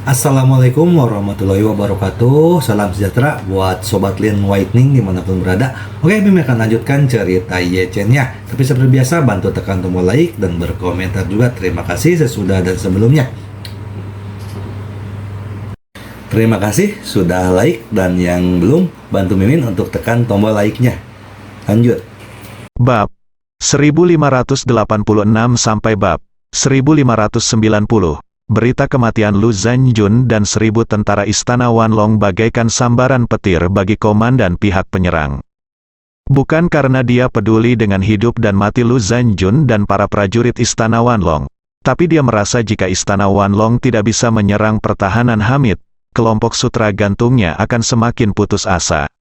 Assalamualaikum warahmatullahi wabarakatuh. Salam sejahtera buat Sobat Lin Whitening dimanapun berada. Oke, Bim akan lanjutkan cerita Yechen-nya. Tapi seperti biasa, bantu tekan tombol like dan berkomentar juga. Terima kasih sesudah dan sebelumnya. Terima kasih sudah like, dan yang belum, bantu Mimin untuk tekan tombol like-nya. Lanjut. Bab 1586 sampai bab 1590. Berita kematian Lu Zanjun dan 1000 tentara istana Wanlong bagaikan sambaran petir bagi komandan pihak penyerang. Bukan karena dia peduli dengan hidup dan mati Lu Zanjun dan para prajurit istana Wanlong, tapi dia merasa jika istana Wanlong tidak bisa menyerang pertahanan Hamid, kelompok sutra gantungnya akan semakin putus asa.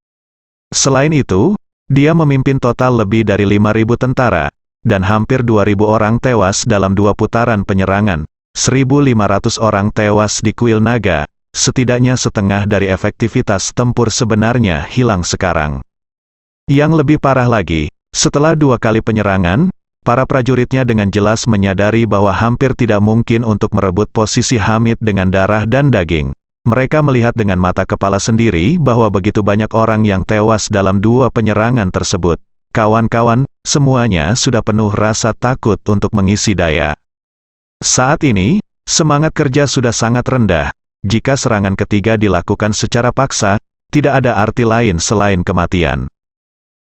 Selain itu, dia memimpin total lebih dari 5.000 tentara, dan hampir 2.000 orang tewas dalam 2 putaran penyerangan. 1.500 orang tewas di Kuil Naga, setidaknya setengah dari efektivitas tempur sebenarnya hilang sekarang. Yang lebih parah lagi, setelah 2 kali penyerangan, para prajuritnya dengan jelas menyadari bahwa hampir tidak mungkin untuk merebut posisi Hamid dengan darah dan daging. Mereka melihat dengan mata kepala sendiri bahwa begitu banyak orang yang tewas dalam 2 penyerangan tersebut. Kawan-kawan, semuanya sudah penuh rasa takut untuk mengisi daya. Saat ini, semangat kerja sudah sangat rendah. Jika serangan ketiga dilakukan secara paksa, tidak ada arti lain selain kematian.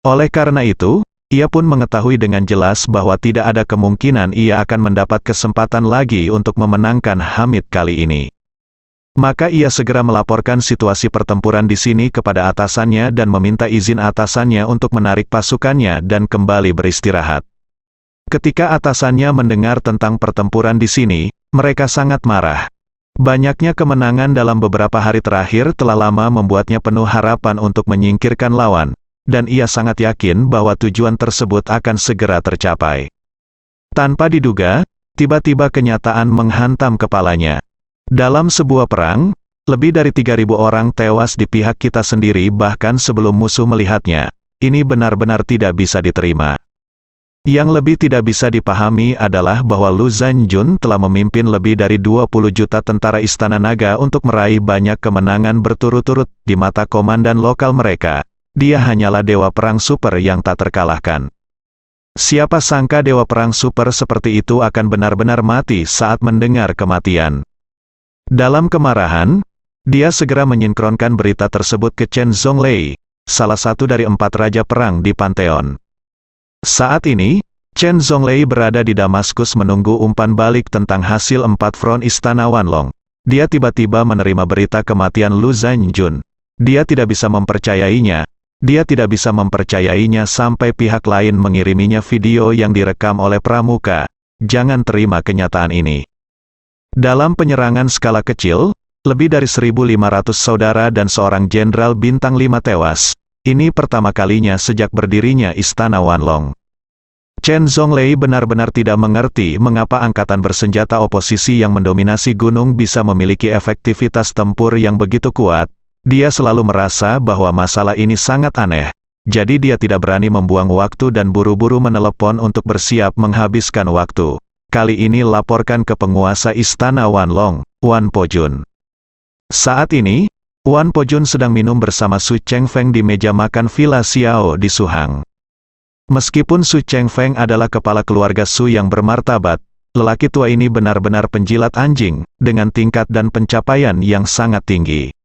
Oleh karena itu, ia pun mengetahui dengan jelas bahwa tidak ada kemungkinan ia akan mendapat kesempatan lagi untuk memenangkan Hamid kali ini. Maka ia segera melaporkan situasi pertempuran di sini kepada atasannya dan meminta izin atasannya untuk menarik pasukannya dan kembali beristirahat. Ketika atasannya mendengar tentang pertempuran di sini, mereka sangat marah. Banyaknya kemenangan dalam beberapa hari terakhir telah lama membuatnya penuh harapan untuk menyingkirkan lawan, dan ia sangat yakin bahwa tujuan tersebut akan segera tercapai. Tanpa diduga, tiba-tiba kenyataan menghantam kepalanya. Dalam sebuah perang, lebih dari 3.000 orang tewas di pihak kita sendiri bahkan sebelum musuh melihatnya. Ini benar-benar tidak bisa diterima. Yang lebih tidak bisa dipahami adalah bahwa Lu Zanjun telah memimpin lebih dari 20 juta tentara Istana Naga untuk meraih banyak kemenangan berturut-turut di mata komandan lokal mereka. Dia hanyalah dewa perang super yang tak terkalahkan. Siapa sangka dewa perang super seperti itu akan benar-benar mati saat mendengar kematian. Dalam kemarahan, dia segera menyinkronkan berita tersebut ke Chen Zhonglei, salah satu dari 4 raja perang di Pantheon. Saat ini, Chen Zhonglei berada di Damaskus menunggu umpan balik tentang hasil 4 front istana Wanlong. Dia tiba-tiba menerima berita kematian Lu Zanjun. Dia tidak bisa mempercayainya. Dia tidak bisa mempercayainya sampai pihak lain mengiriminya video yang direkam oleh pramuka. Jangan terima kenyataan ini. Dalam penyerangan skala kecil, lebih dari 1.500 saudara dan seorang jenderal bintang 5 tewas. Ini pertama kalinya sejak berdirinya Istana Wanlong. Chen Zhonglei benar-benar tidak mengerti mengapa angkatan bersenjata oposisi yang mendominasi gunung bisa memiliki efektivitas tempur yang begitu kuat. Dia selalu merasa bahwa masalah ini sangat aneh. Jadi dia tidak berani membuang waktu dan buru-buru menelepon untuk bersiap menghabiskan waktu. Kali ini laporkan ke penguasa Istana Wanlong, Wan Pojun. Saat ini, Wan Pojun sedang minum bersama Su Chengfeng di meja makan Villa Xiao di Suhang. Meskipun Su Chengfeng adalah kepala keluarga Su yang bermartabat, lelaki tua ini benar-benar penjilat anjing, dengan tingkat dan pencapaian yang sangat tinggi.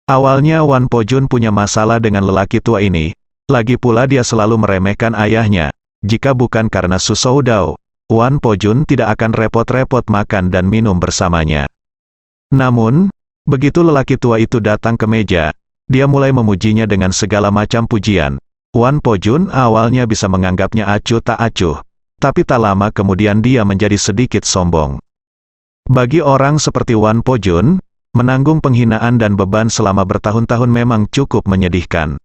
Awalnya Wan Pojun punya masalah dengan lelaki tua ini, lagi pula dia selalu meremehkan ayahnya. Jika bukan karena Su Soudao, Wan Pojun tidak akan repot-repot makan dan minum bersamanya. Namun, begitu lelaki tua itu datang ke meja, dia mulai memujinya dengan segala macam pujian. Wan Pojun awalnya bisa menganggapnya acuh tak acuh, tapi tak lama kemudian dia menjadi sedikit sombong. Bagi orang seperti Wan Pojun, menanggung penghinaan dan beban selama bertahun-tahun memang cukup menyedihkan.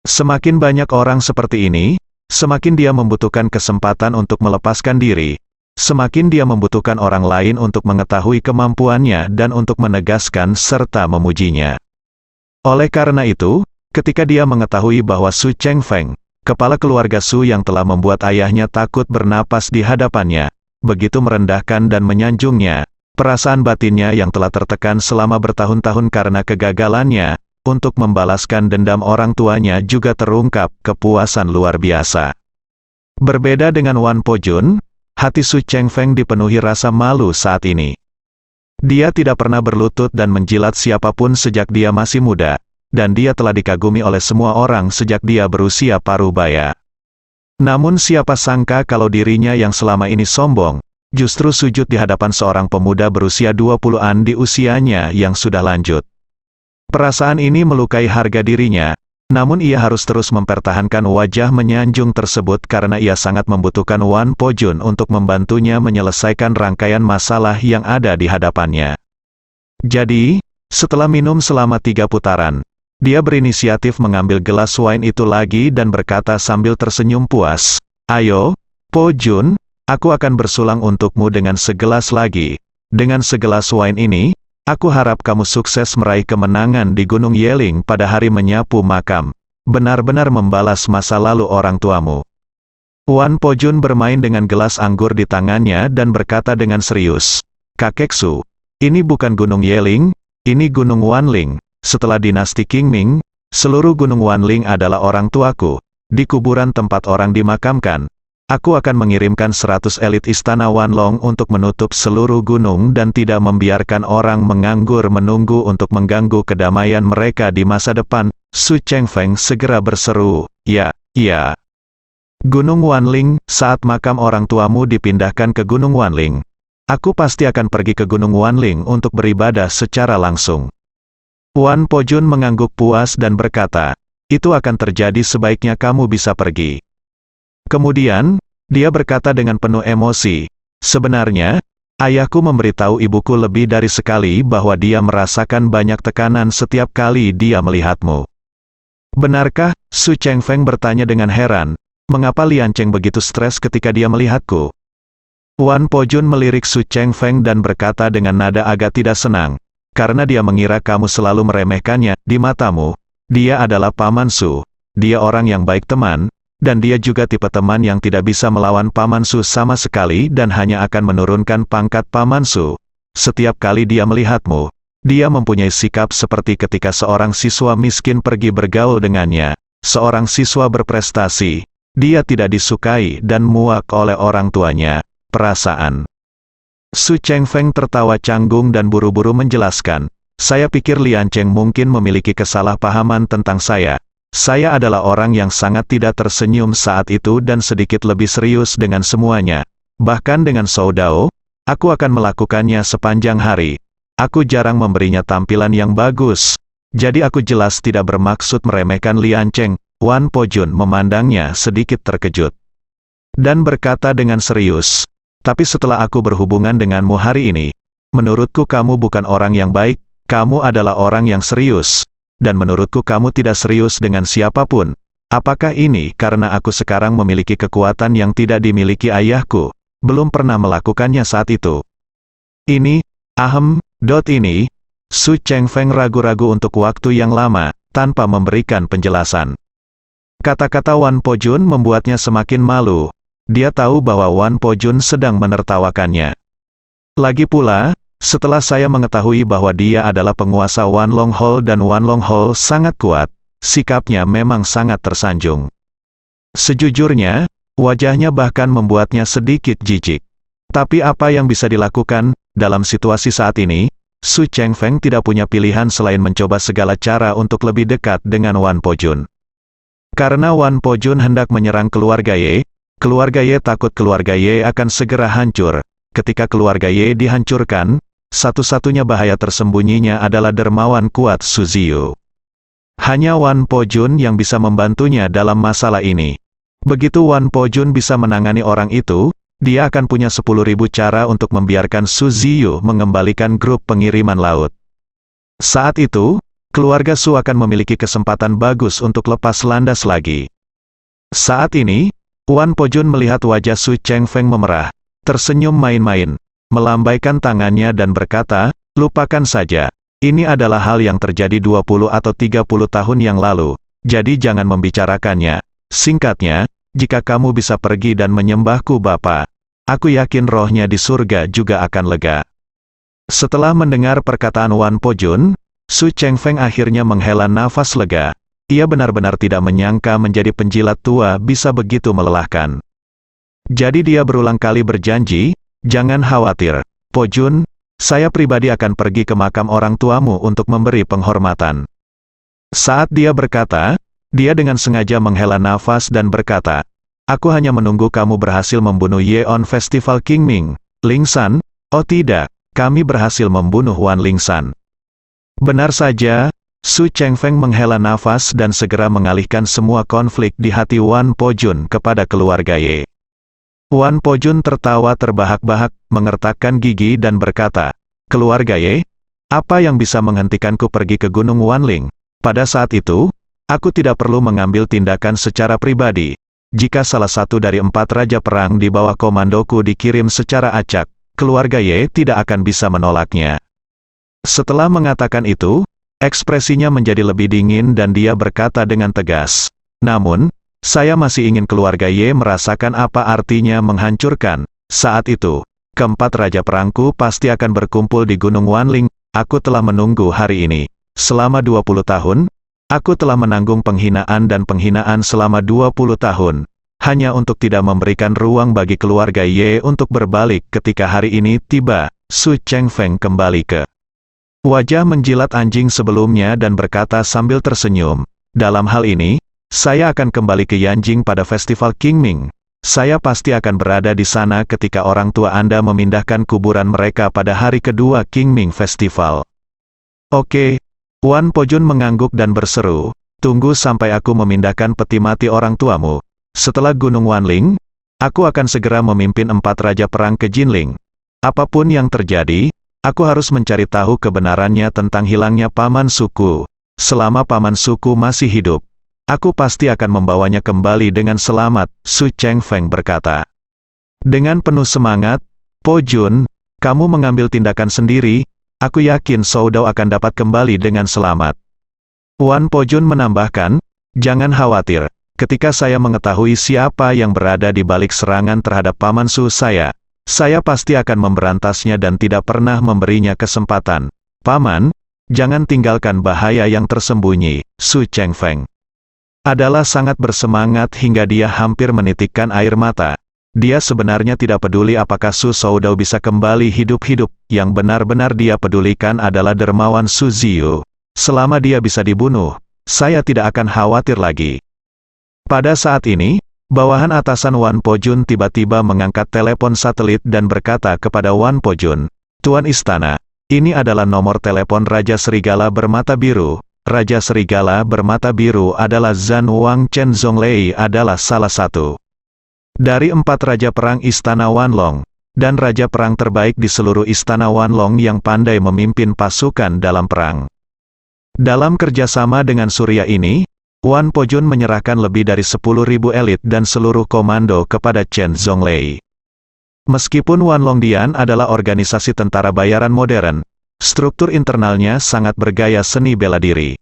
Semakin banyak orang seperti ini, semakin dia membutuhkan kesempatan untuk melepaskan diri. Semakin dia membutuhkan orang lain untuk mengetahui kemampuannya dan untuk menegaskan serta memujinya. Oleh karena itu, ketika dia mengetahui bahwa Su Chengfeng, kepala keluarga Su yang telah membuat ayahnya takut bernapas di hadapannya, begitu merendahkan dan menyanjungnya, Perasaan batinnya yang telah tertekan selama bertahun-tahun karena kegagalannya untuk membalaskan dendam orang tuanya juga terungkap kepuasan luar biasa. Berbeda dengan Wan Po Jun, hati Su Chengfeng dipenuhi rasa malu saat ini. Dia tidak pernah berlutut dan menjilat siapapun sejak dia masih muda, dan dia telah dikagumi oleh semua orang sejak dia berusia paruh baya. Namun siapa sangka kalau dirinya yang selama ini sombong, justru sujud di hadapan seorang pemuda berusia 20-an di usianya yang sudah lanjut. Perasaan ini melukai harga dirinya, namun ia harus terus mempertahankan wajah menyanjung tersebut karena ia sangat membutuhkan Wan Po Jun untuk membantunya menyelesaikan rangkaian masalah yang ada di hadapannya. Jadi, setelah minum selama 3 putaran, dia berinisiatif mengambil gelas wine itu lagi dan berkata sambil tersenyum puas, "Ayo, Po Jun, aku akan bersulang untukmu dengan segelas lagi. Dengan segelas wine ini, aku harap kamu sukses meraih kemenangan di Gunung Yeling pada hari menyapu makam. Benar-benar membalas masa lalu orang tuamu." Wan Po Jun bermain dengan gelas anggur di tangannya dan berkata dengan serius, "Kakek Su, ini bukan Gunung Yeling, ini Gunung Wanling. Setelah dinasti Qingming, seluruh Gunung Wanling adalah orang tuaku. Di kuburan tempat orang dimakamkan, aku akan mengirimkan 100 elit istana Wanlong untuk menutup seluruh gunung dan tidak membiarkan orang menganggur menunggu untuk mengganggu kedamaian mereka di masa depan." Su Chengfeng segera berseru, "Ya, ya. Gunung Wanling, saat makam orang tuamu dipindahkan ke Gunung Wanling, aku pasti akan pergi ke Gunung Wanling untuk beribadah secara langsung." Wan Po Jun mengangguk puas dan berkata, "Itu akan terjadi sebaiknya kamu bisa pergi." Kemudian, dia berkata dengan penuh emosi, "Sebenarnya, ayahku memberitahu ibuku lebih dari sekali bahwa dia merasakan banyak tekanan setiap kali dia melihatmu." "Benarkah?" Su Chengfeng bertanya dengan heran, "Mengapa Lian Cheng begitu stres ketika dia melihatku?" Wan Po Jun melirik Su Chengfeng dan berkata dengan nada agak tidak senang, "Karena dia mengira kamu selalu meremehkannya, di matamu, dia adalah Paman Su. Dia orang yang baik teman, dan dia juga tipe teman yang tidak bisa melawan Paman Su sama sekali dan hanya akan menurunkan pangkat Paman Su. Setiap kali dia melihatmu, dia mempunyai sikap seperti ketika seorang siswa miskin pergi bergaul dengannya. Seorang siswa berprestasi, dia tidak disukai dan muak oleh orang tuanya. Perasaan." Su Chengfeng tertawa canggung dan buru-buru menjelaskan, "Saya pikir Lian Cheng mungkin memiliki kesalahpahaman tentang saya. Saya adalah orang yang sangat tidak tersenyum saat itu dan sedikit lebih serius dengan semuanya. Bahkan dengan Shou Dao, aku akan melakukannya sepanjang hari. Aku jarang memberinya tampilan yang bagus. Jadi aku jelas tidak bermaksud meremehkan Lian Cheng." Wan Po Jun memandangnya sedikit terkejut dan berkata dengan serius, "Tapi setelah aku berhubungan denganmu hari ini, menurutku kamu bukan orang yang baik, kamu adalah orang yang serius, dan menurutku kamu tidak serius dengan siapapun. Apakah ini karena aku sekarang memiliki kekuatan yang tidak dimiliki ayahku, belum pernah melakukannya saat itu?" Ini, ini, Su Chengfeng ragu-ragu untuk waktu yang lama, tanpa memberikan penjelasan. Kata-kata Wan Po Jun membuatnya semakin malu. Dia tahu bahwa Wan Po Jun sedang menertawakannya. Lagi pula, setelah saya mengetahui bahwa dia adalah penguasa Wanlong Hall dan Wanlong Hall sangat kuat, sikapnya memang sangat tersanjung. Sejujurnya, wajahnya bahkan membuatnya sedikit jijik. Tapi apa yang bisa dilakukan, dalam situasi saat ini, Su Chengfeng tidak punya pilihan selain mencoba segala cara untuk lebih dekat dengan Wan Po Jun. Karena Wan Po Jun hendak menyerang keluarga Ye, keluarga Ye takut keluarga Ye akan segera hancur. Ketika keluarga Ye dihancurkan, satu-satunya bahaya tersembunyinya adalah dermawan kuat Su Ziyu. Hanya Wan Po Jun yang bisa membantunya dalam masalah ini. Begitu Wan Po Jun bisa menangani orang itu, dia akan punya 10.000 cara untuk membiarkan Su Ziyu mengembalikan grup pengiriman laut. Saat itu, keluarga Su akan memiliki kesempatan bagus untuk lepas landas lagi. Saat ini, Wan Po Jun melihat wajah Su Chengfeng memerah, tersenyum main-main, melambaikan tangannya dan berkata, "Lupakan saja. Ini adalah hal yang terjadi 20 atau 30 tahun yang lalu, jadi jangan membicarakannya. Singkatnya, jika kamu bisa pergi dan menyembahku Bapa, aku yakin rohnya di surga juga akan lega." Setelah mendengar perkataan Wan Po Jun, Su Chengfeng akhirnya menghela nafas lega. Ia benar-benar tidak menyangka menjadi penjilat tua bisa begitu melelahkan. Jadi dia berulang kali berjanji, "Jangan khawatir, Po Jun, saya pribadi akan pergi ke makam orang tuamu untuk memberi penghormatan." Saat dia berkata, dia dengan sengaja menghela nafas dan berkata, "Aku hanya menunggu kamu berhasil membunuh Yeon Festival Qingming, Lingsan." "Oh tidak, kami berhasil membunuh Wan Lingsan." Benar saja, Su Chengfeng menghela nafas dan segera mengalihkan semua konflik di hati Wan Po Jun kepada keluarga Ye. Wan Po Jun tertawa terbahak-bahak, mengertakkan gigi dan berkata, "Keluarga Ye, apa yang bisa menghentikanku pergi ke Gunung Wanling? Pada saat itu, aku tidak perlu mengambil tindakan secara pribadi. Jika salah satu dari 4 raja perang di bawah komandoku dikirim secara acak, keluarga Ye tidak akan bisa menolaknya." Setelah mengatakan itu, ekspresinya menjadi lebih dingin dan dia berkata dengan tegas, "Namun, saya masih ingin keluarga Ye merasakan apa artinya menghancurkan. Saat itu, keempat raja perangku pasti akan berkumpul di Gunung Wanling. Aku telah menunggu hari ini. Selama 20 tahun, aku telah menanggung penghinaan dan penghinaan selama 20 tahun. Hanya untuk tidak memberikan ruang bagi keluarga Ye untuk berbalik ketika hari ini tiba." Su Chengfeng kembali ke wajah menjilat anjing sebelumnya dan berkata sambil tersenyum, "Dalam hal ini, saya akan kembali ke Yanjing pada Festival Qingming. Saya pasti akan berada di sana ketika orang tua Anda memindahkan kuburan mereka pada hari kedua Qingming Festival." "Oke." Wan Po Jun mengangguk dan berseru, "Tunggu sampai aku memindahkan peti mati orang tuamu. Setelah Gunung Wanling, aku akan segera memimpin 4 raja perang ke Jinling. Apapun yang terjadi, aku harus mencari tahu kebenarannya tentang hilangnya paman suku. Selama paman suku masih hidup, aku pasti akan membawanya kembali dengan selamat." Su Chengfeng berkata. Dengan penuh semangat, "Po Jun, kamu mengambil tindakan sendiri. Aku yakin Shou Dao akan dapat kembali dengan selamat." Wan Po Jun menambahkan, "Jangan khawatir. Ketika saya mengetahui siapa yang berada di balik serangan terhadap paman su saya pasti akan memberantasnya dan tidak pernah memberinya kesempatan. Paman, jangan tinggalkan bahaya yang tersembunyi." Su Chengfeng adalah sangat bersemangat hingga dia hampir menitikkan air mata. Dia sebenarnya tidak peduli apakah Su Shou Dao bisa kembali hidup-hidup, yang benar-benar dia pedulikan adalah dermawan Su Ziyu. Selama dia bisa dibunuh, saya tidak akan khawatir lagi. Pada saat ini, bawahan atasan Wan Po Jun tiba-tiba mengangkat telepon satelit dan berkata kepada Wan Po Jun, "Tuan Istana, ini adalah nomor telepon Raja Serigala Bermata Biru." Raja Serigala Bermata Biru adalah Zhan Wang Chen Zonglei adalah salah satu dari 4 raja perang Istana Wanlong, dan raja perang terbaik di seluruh Istana Wanlong yang pandai memimpin pasukan dalam perang. Dalam kerjasama dengan Surya ini, Wan Po Jun menyerahkan lebih dari 10.000 elit dan seluruh komando kepada Chen Zonglei. Meskipun Wanlong Dian adalah organisasi tentara bayaran modern, struktur internalnya sangat bergaya seni bela diri.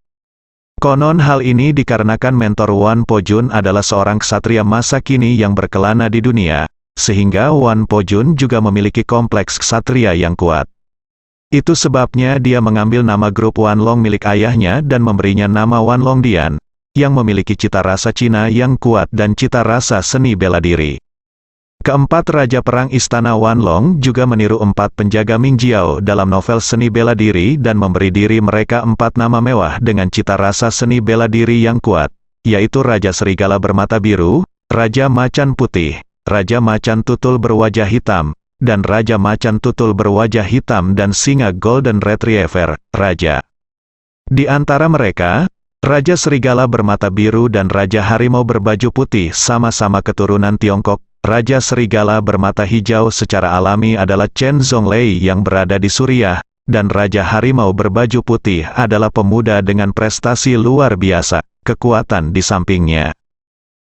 Konon hal ini dikarenakan mentor Wan Po Jun adalah seorang ksatria masa kini yang berkelana di dunia, sehingga Wan Po Jun juga memiliki kompleks ksatria yang kuat. Itu sebabnya dia mengambil nama grup Wanlong milik ayahnya dan memberinya nama Wanlong Dian, yang memiliki cita rasa Cina yang kuat dan cita rasa seni bela diri. Keempat raja perang Istana Wanlong juga meniru 4 penjaga Mingjiao dalam novel seni bela diri dan memberi diri mereka 4 nama mewah dengan cita rasa seni bela diri yang kuat, yaitu Raja Serigala Bermata Biru, Raja Macan Putih, Raja Macan Tutul Berwajah Hitam, dan Raja Macan Tutul Berwajah Hitam dan Singa Golden Retriever, Raja. Di antara mereka, Raja Serigala Bermata Biru dan Raja Harimau Berbaju Putih sama-sama keturunan Tiongkok. Raja Serigala Bermata Hijau secara alami adalah Chen Zonglei yang berada di Suriah, dan Raja Harimau Berbaju Putih adalah pemuda dengan prestasi luar biasa, kekuatan di sampingnya.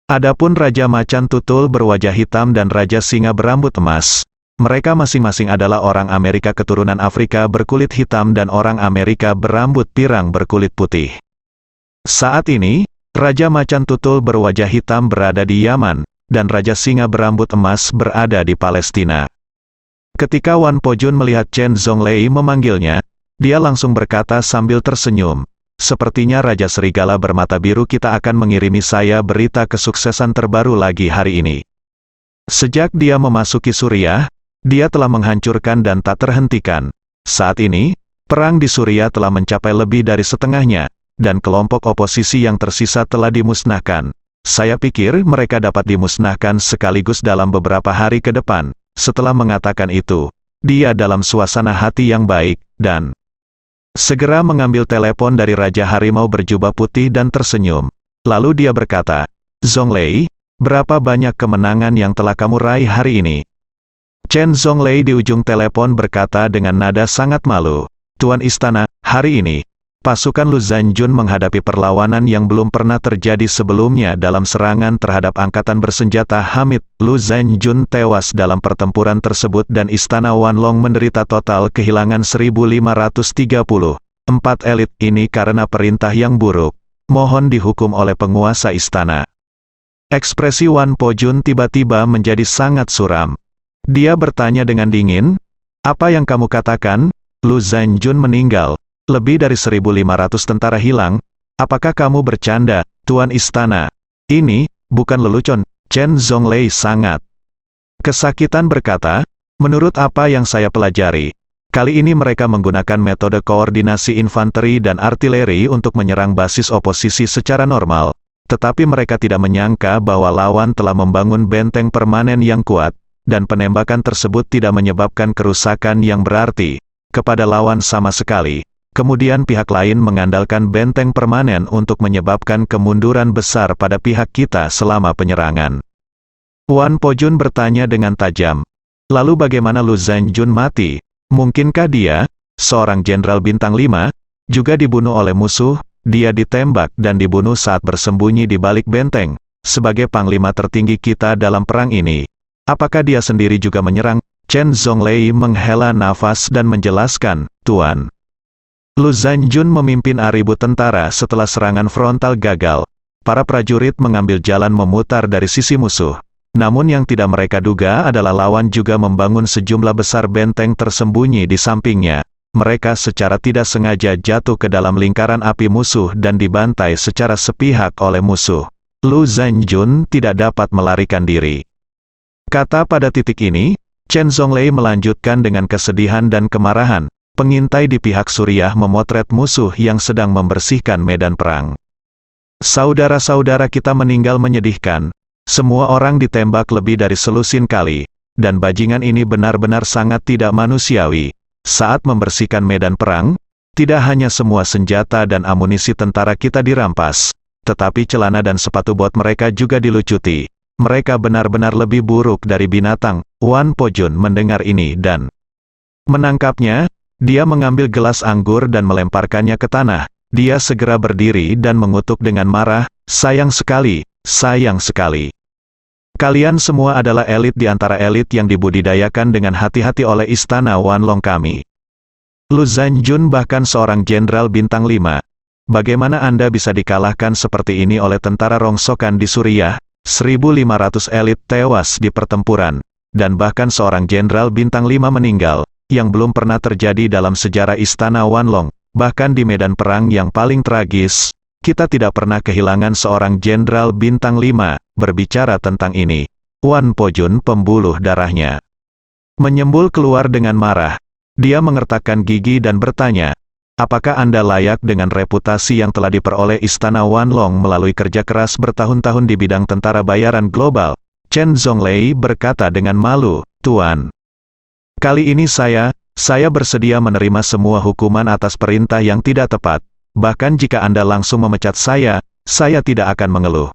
Adapun Raja Macan Tutul Berwajah Hitam dan Raja Singa Berambut Emas, mereka masing-masing adalah orang Amerika keturunan Afrika berkulit hitam dan orang Amerika berambut pirang berkulit putih. Saat ini, Raja Macan Tutul Berwajah Hitam berada di Yaman, dan Raja Singa Berambut Emas berada di Palestina. Ketika Wan Pojun melihat Chen Zonglei memanggilnya, dia langsung berkata sambil tersenyum, "Sepertinya Raja Serigala bermata biru kita akan mengirimi saya berita kesuksesan terbaru lagi hari ini." Sejak dia memasuki Suriah, dia telah menghancurkan dan tak terhentikan. Saat ini, perang di Suriah telah mencapai lebih dari setengahnya, dan kelompok oposisi yang tersisa telah dimusnahkan. Saya pikir mereka dapat dimusnahkan sekaligus dalam beberapa hari ke depan. Setelah mengatakan itu, dia dalam suasana hati yang baik, dan segera mengambil telepon dari Raja Harimau berjubah putih dan tersenyum. Lalu dia berkata, "Zonglei, berapa banyak kemenangan yang telah kamu raih hari ini?" Chen Zonglei di ujung telepon berkata dengan nada sangat malu, "Tuan Istana, hari ini, pasukan Lu Zanjun menghadapi perlawanan yang belum pernah terjadi sebelumnya dalam serangan terhadap angkatan bersenjata Hamid. Lu Zanjun tewas dalam pertempuran tersebut dan Istana Wanlong menderita total kehilangan 1.534 elit ini karena perintah yang buruk. Mohon dihukum oleh penguasa istana." Ekspresi Wan Pojun tiba-tiba menjadi sangat suram. Dia bertanya dengan dingin, "Apa yang kamu katakan? Lu Zanjun meninggal. Lebih dari 1.500 tentara hilang. Apakah kamu bercanda, Tuan Istana? Ini bukan lelucon." Chen Zonglei sangat kesakitan berkata, "Menurut apa yang saya pelajari, kali ini mereka menggunakan metode koordinasi infanteri dan artileri untuk menyerang basis oposisi secara normal. Tetapi mereka tidak menyangka bahwa lawan telah membangun benteng permanen yang kuat, dan penembakan tersebut tidak menyebabkan kerusakan yang berarti kepada lawan sama sekali. Kemudian pihak lain mengandalkan benteng permanen untuk menyebabkan kemunduran besar pada pihak kita selama penyerangan." Wan Pojun bertanya dengan tajam, "Lalu bagaimana Lu Zanjun mati? Mungkinkah dia, seorang jenderal bintang 5, juga dibunuh oleh musuh?" "Dia ditembak dan dibunuh saat bersembunyi di balik benteng, sebagai panglima tertinggi kita dalam perang ini. Apakah dia sendiri juga menyerang?" Chen Zonglei menghela nafas dan menjelaskan, "Tuan, Lu Zanjun memimpin 1.000 tentara setelah serangan frontal gagal. Para prajurit mengambil jalan memutar dari sisi musuh. Namun yang tidak mereka duga adalah lawan juga membangun sejumlah besar benteng tersembunyi di sampingnya. Mereka secara tidak sengaja jatuh ke dalam lingkaran api musuh dan dibantai secara sepihak oleh musuh. Lu Zanjun tidak dapat melarikan diri." Kata pada titik ini, Chen Zonglei melanjutkan dengan kesedihan dan kemarahan. Pengintai di pihak Suriah memotret musuh yang sedang membersihkan medan perang. "Saudara-saudara kita meninggal menyedihkan. Semua orang ditembak lebih dari selusin kali, dan bajingan ini benar-benar sangat tidak manusiawi. Saat membersihkan medan perang, tidak hanya semua senjata dan amunisi tentara kita dirampas, tetapi celana dan sepatu bot mereka juga dilucuti. Mereka benar-benar lebih buruk dari binatang." Wan Pojun mendengar ini dan menangkapnya. Dia mengambil gelas anggur dan melemparkannya ke tanah. Dia segera berdiri dan mengutuk dengan marah, sayang sekali. Kalian semua adalah elit di antara elit yang dibudidayakan dengan hati-hati oleh Istana Wanlong kami. Lu Zanjun bahkan seorang jenderal bintang 5. Bagaimana Anda bisa dikalahkan seperti ini oleh tentara rongsokan di Suriah? 1.500 elit tewas di pertempuran, dan bahkan seorang jenderal bintang 5 meninggal, yang belum pernah terjadi dalam sejarah Istana Wanlong. Bahkan di medan perang yang paling tragis, kita tidak pernah kehilangan seorang jenderal bintang 5. Berbicara tentang ini, Wan Pojun pembuluh darahnya menyembul keluar dengan marah. Dia mengertakkan gigi dan bertanya, "Apakah Anda layak dengan reputasi yang telah diperoleh Istana Wanlong melalui kerja keras bertahun-tahun di bidang tentara bayaran global?" Chen Zonglei berkata dengan malu, "Tuan, kali ini saya bersedia menerima semua hukuman atas perintah yang tidak tepat. Bahkan jika Anda langsung memecat saya tidak akan mengeluh."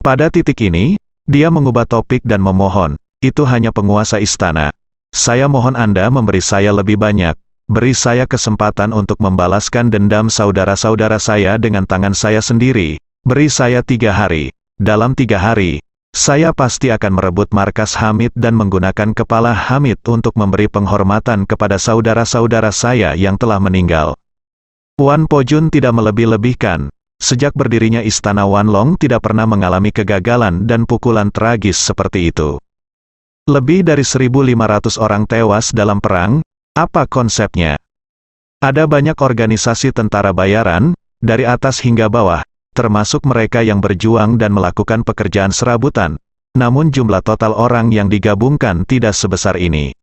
Pada titik ini, dia mengubah topik dan memohon, "Itu hanya penguasa istana. Saya mohon Anda memberi saya lebih banyak. Beri saya kesempatan untuk membalaskan dendam saudara-saudara saya dengan tangan saya sendiri. Beri saya 3 hari. Dalam 3 hari, saya pasti akan merebut markas Hamid dan menggunakan kepala Hamid untuk memberi penghormatan kepada saudara-saudara saya yang telah meninggal." Wan Pojun tidak melebih-lebihkan. Sejak berdirinya Istana Wanlong tidak pernah mengalami kegagalan dan pukulan tragis seperti itu. Lebih dari 1.500 orang tewas dalam perang. Apa konsepnya? Ada banyak organisasi tentara bayaran, dari atas hingga bawah, termasuk mereka yang berjuang dan melakukan pekerjaan serabutan. Namun jumlah total orang yang digabungkan tidak sebesar ini.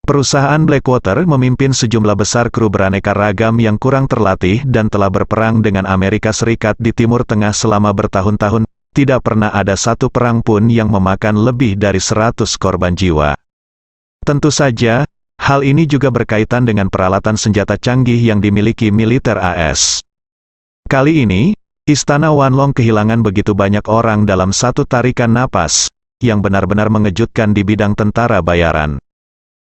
Perusahaan Blackwater memimpin sejumlah besar kru beraneka ragam yang kurang terlatih dan telah berperang dengan Amerika Serikat di Timur Tengah selama bertahun-tahun. Tidak pernah ada satu perang pun yang memakan lebih dari 100 korban jiwa. Tentu saja, hal ini juga berkaitan dengan peralatan senjata canggih yang dimiliki militer AS. Kali ini, Istana Wanlong kehilangan begitu banyak orang dalam satu tarikan napas, yang benar-benar mengejutkan di bidang tentara bayaran.